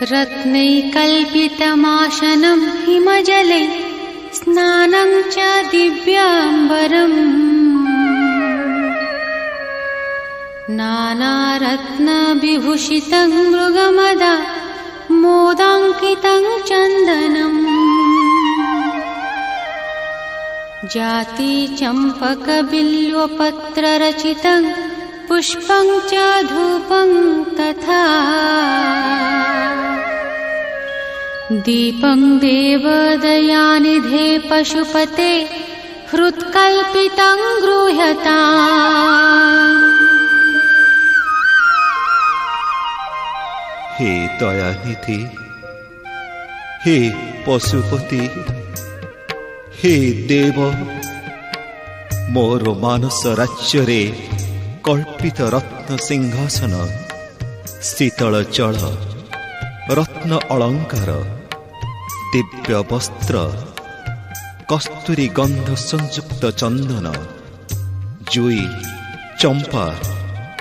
रत्नैकल्पितमाशनं हिमजले स्नानं च दिव्याम्बरम् नानारत्नविभूषितं मृगमदा मोदाङ्कितं चन्दनम् जाति चम्पकबिल्वपत्ररचितं पुष्पं च धूपं तथा दीपं देवदयानिधे पशुपते हृत्कल्पितं गृह्यताम्। हे दयानिधि, हे पशुपति, हे देव, मोर मानस राज्य कल्पित रत्न सिंहासन, शीतल जल, रत्न अलंकार, दिव्य वस्त्र, कस्तूरी गंध संयुक्त चंदन, जुई, चंपा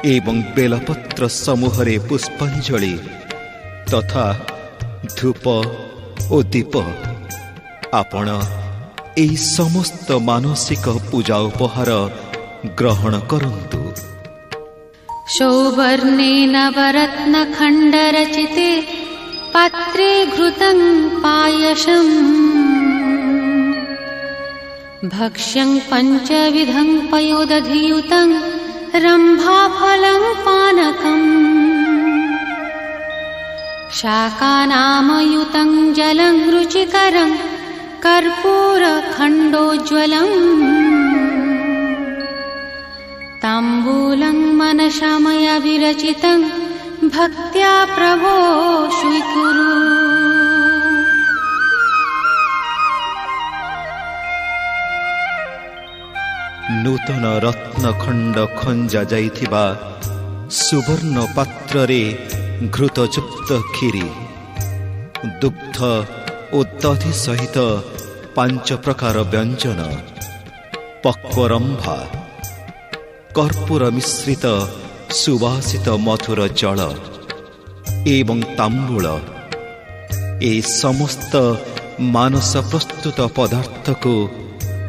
एवं बेलपत्र समूहरे पुष्पांजलि तथा धूप और दीप आपण एई समस्त मानसिक पूजा उपहार ग्रहण करन्तु। सौवर्णेन नवरत्नखण्डरचिते पात्रे घृतं पायसम् भक्ष्यं पञ्चविधं पयोदधियुतं रम्भाफलं पानकम् शाकानामयुतं जलं रुचिकरं कर्पूरखण्डोज्ज्वलम् ताम्बूलं मनसा मया विरचितं भक्त्या प्रभो स्वीकुरु। नूतन रत्नखंड खंजा जाइथिबा सुवर्ण पात्ररे घृतयुक्त खीरी, दुग्ध और दधि सहित 5 प्रकार व्यंजन, पक्वरंभा, कर्पूर मिश्रित सुवासित मधुर जल एवं तांबूल, ए समस्त मानस प्रस्तुत पदार्थ को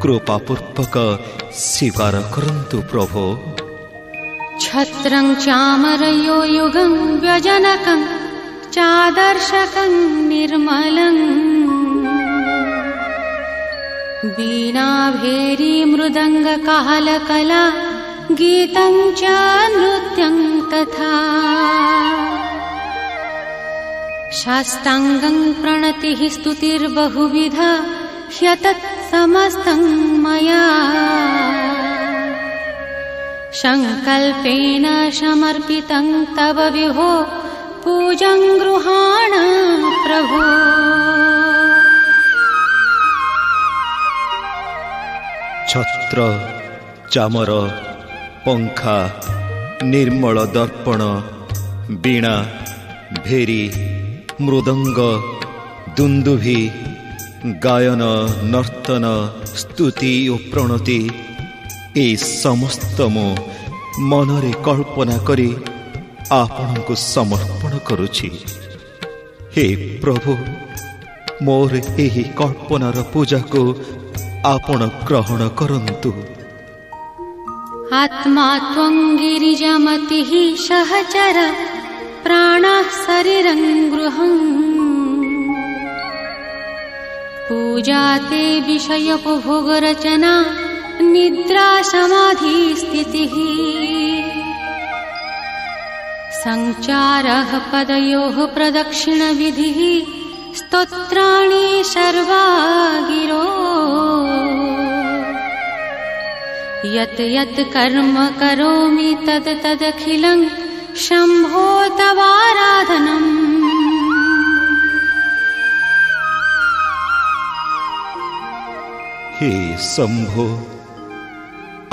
कृपापूर्वक स्वीकार करन्तु प्रभो। छत्रं चामरयो युगं व्यजनकं चादर्शकं निर्मलं वीणाभेरी मृदङ्गकाहलकला गीतं च नृत्यं तथा शास्ताङ्गं प्रणतिः स्तुतिर्बहुविधा ह्यतत् समस्तं मया संकल्पेन समर्पितं तव विभो पूजं गृहाण प्रभो। छत्र, चामर, पंखा, निर्मल दर्पण, वीणा, भेरी, मृदंग, दुंदुभि, गायन, नर्तन, स्तुति और प्रणति ए समस्त मो मनरे कल्पना करी आपण को समर्पण करुछि। हे प्रभु, मोर एही कल्पनार पूजा को आपण ग्रहण करन्तु। आत्मा त्वं गिरिजामतिः सहचर प्राणः शरीरं गृहम् पूजा ते विषयोपभोगरचना निद्रा समाधि स्थितिः संचारः पदयोः प्रदक्षिणविधिः स्तोत्राणि सर्वा गिरो यत् यत् कर्म करोमि तत् तदखिलं शम्भो तवाराधनम्। हे शंभो,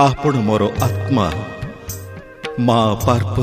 आपण मोर आत्मा मां पार्वती